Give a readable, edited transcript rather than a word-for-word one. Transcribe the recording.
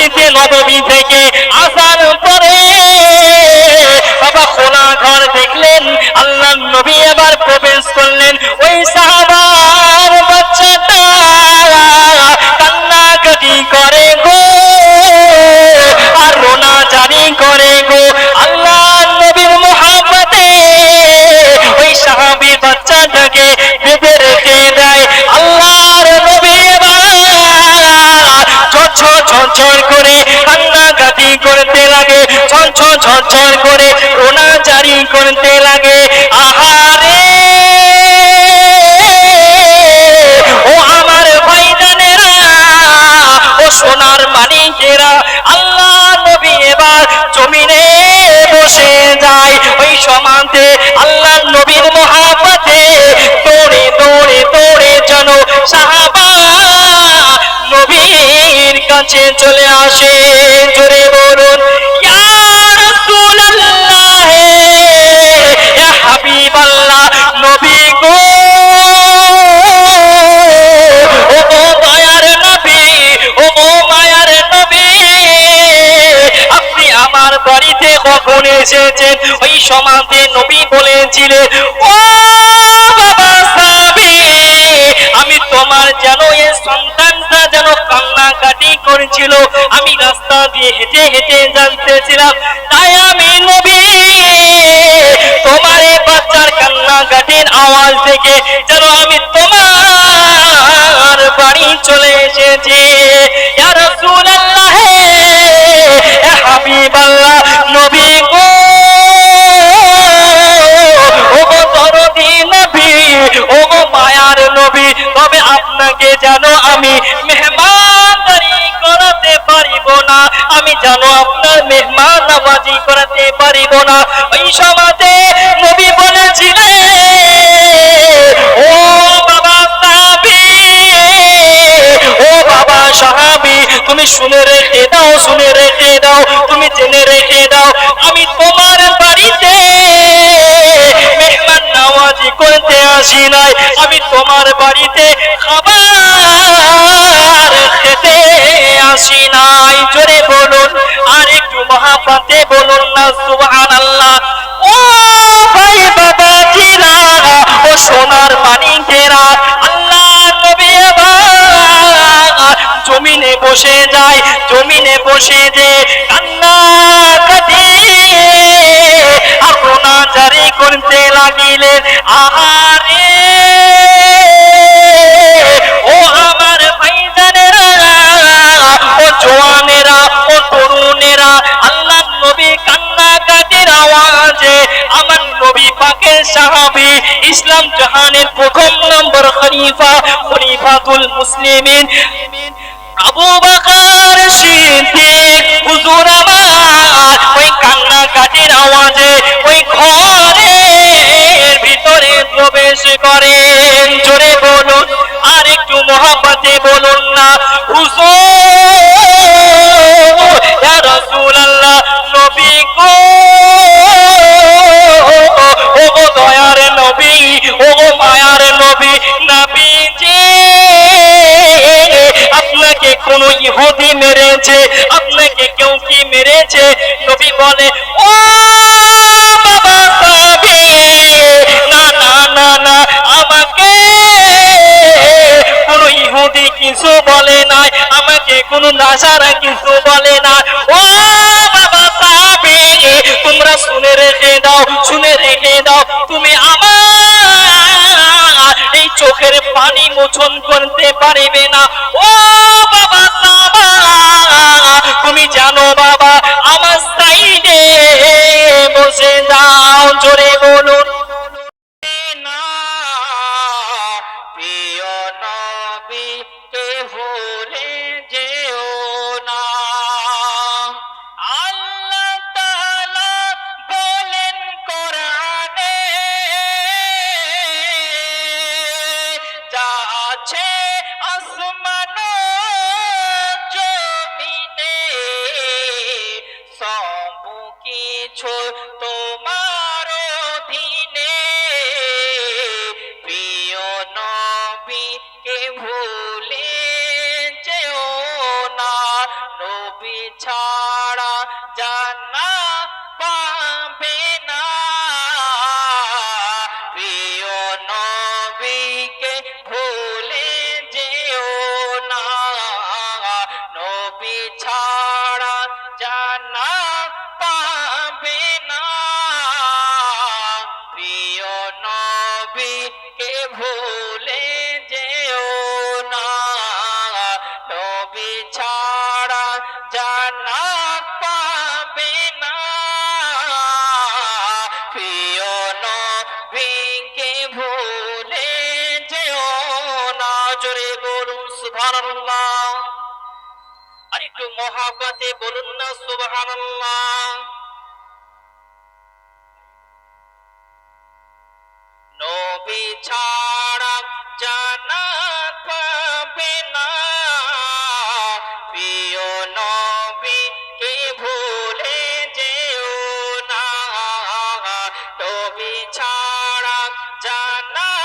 মসজিদে নববী থেকে আসার পরে বাবা খোলা ঘর দেখলেন, আল্লাহর নবী এবার প্রবেশ করলেন। ওই সাহাবার বাচ্চাটা কান্নাকাটি করে গো, আর রোনা জারি করে গো। আল্লাহর নবীর মুহাব্বতে ওই সাহাবীর বাচ্চাটাকে বেঁধে রেখে দেয়। আল্লাহর নবী এবার ঝরঝর করে কান্নাকাটি করতে লাগে, ঝরঝর করে রোনা জারি করতে লাগে। আহারে ও আমার ভাইজানেরা, ও সোনার মানিকেরা, আল্লাহ নবী এবার জমিনে বসে যায়। ওই সমাজে আল্লাহ নবীর মুহাব্বতে দৌড়ে দৌড়ে দৌড়ে যেন সাহাবা নবীর কাছে চলে আসে। জোরে বলুন ইয়া রাসূলুল্লাহ, ইয়া হাবিবাল্লাহ, নবী গো, ও দয়ার নবী, ও মায়ার নবী, আপনি আমার বাড়িতে কখন এসেছেন? ওই সমাজে নবী বলেছিলেন, ও বাবা সাহাবী, আমি তোমার যেন এই সন্তানটা যেন কান্নাকাটি করেছিল, আমি রাস্তা দিয়ে হেঁটে হেঁটে জানতেছিলাম, তাই আমি নবী তোমার এই বাচ্চার কান্নাকাটির আওয়াজ থেকে যেন আমি তোমার বাড়ি চলে এসেছি। ইয়া রাসূলুল্লাহ, ইয়া হাবিবাল্লাহ, নবী গো, ও গো দরদি নবী, ও গো মায়ার নবী, তবে আপনাকে যেন আমি মেহমানদারি করাতে পারিব না, আমি যেন আপনার মেহমান নওয়াজি করাতে পারিব না। ওই সমাজে নবী বলেছিলেন, ও বাবা সাহাবী, ও বাবা সাহাবী, তুমি শুনে রেখে দাও, শুনে রেখে দাও, তুমি জেনে রেখে দাও, আমি তোমার বাড়িতে মেহমান নওয়াজি করতে আসি নাই, আমি তোমার বাড়িতে খাবার খেতে আসি নাই। জোরে বলুন, আর একটু মহাব্বতে বলুন না সুবহানাল্লাহ। ও ভাই বাবাজিরা, ও সোনার মানিকেরা, আল্লাহ নবী এবার জমিনে বসে যায়, জমিনে বসে যে কান্নাকাটি আর রোনা জারি করতে লাগিলেন। আহারে ও আমার ভাইজানেরা, ও জওয়ানেরা, ও তরুণেরা, আল্লাহ নবী কান্নাকাটির আওয়াজে আমার নবী পাকের সাহাবী, ইসলাম জাহানের প্রথম নম্বর খলিফা, খলিফাতুল মুসলিমিন আবু বকর সিদ্দিক হুজুর আমার ওই কান্নাকাটির আওয়াজে ওই ঘরের ভিতরে প্রবেশ করেন। জোরে বলুন, আর একটু মহব্বতে বলুন না হুজুর, ইয়া রাসূলুল্লাহ, নবী গো, ও গো দয়ার নবী, ও গো মায়ার নবী, নবীজি আপনাকে কোন ইহুদি মেরেছে? আপনাকে কেউ কি মেরেছে? নবী বলে, ও বাবা সাহাবী, না না না না, আমাকে কোন ইহুদি কিছু বলে নাই, আমাকে কোন নাসারা কিছু বলে না। ও বাবা সাহাবী, তোমরা শুনে রেখে দাও, শুনে রেখে দাও, তুমি আমার এই চোখের পানি মোচন করতে পারবে না। ও বাবা সাহাবা, তুমি জানো বাবা, আমার সাইডে বসে যাও। জোরে বলুন না, প্রিয় নবীকে ভুলে যেও না। আল্লাহ তাআলা বলেন কোরআনে, যা আছে আসমান জমিনে সব কিছু তোমার অধীনে, প্রিয় নবীকে ভুলে যেও না। নবী ছাড়া জান্নাত পাবে না প্রিয় নবীকে ভুলে যেও না নবী ছাড়া জান্নাত পাবে না প্রিয় নবীকে ভুলে যেও না নবী ছাড়া জান্নাত পাবে না প্রিয় নবীকে ভুলে যেও না জোরে বলুন সুবহানাল্লাহ আর একটু মহাব্বতে বলুন না সুবহানাল্লাহ নবী ছাড়া জান্নাত পাবে না প্রিয় নবীকে ভুলে যেও না নবী ছাড়া জান্নাত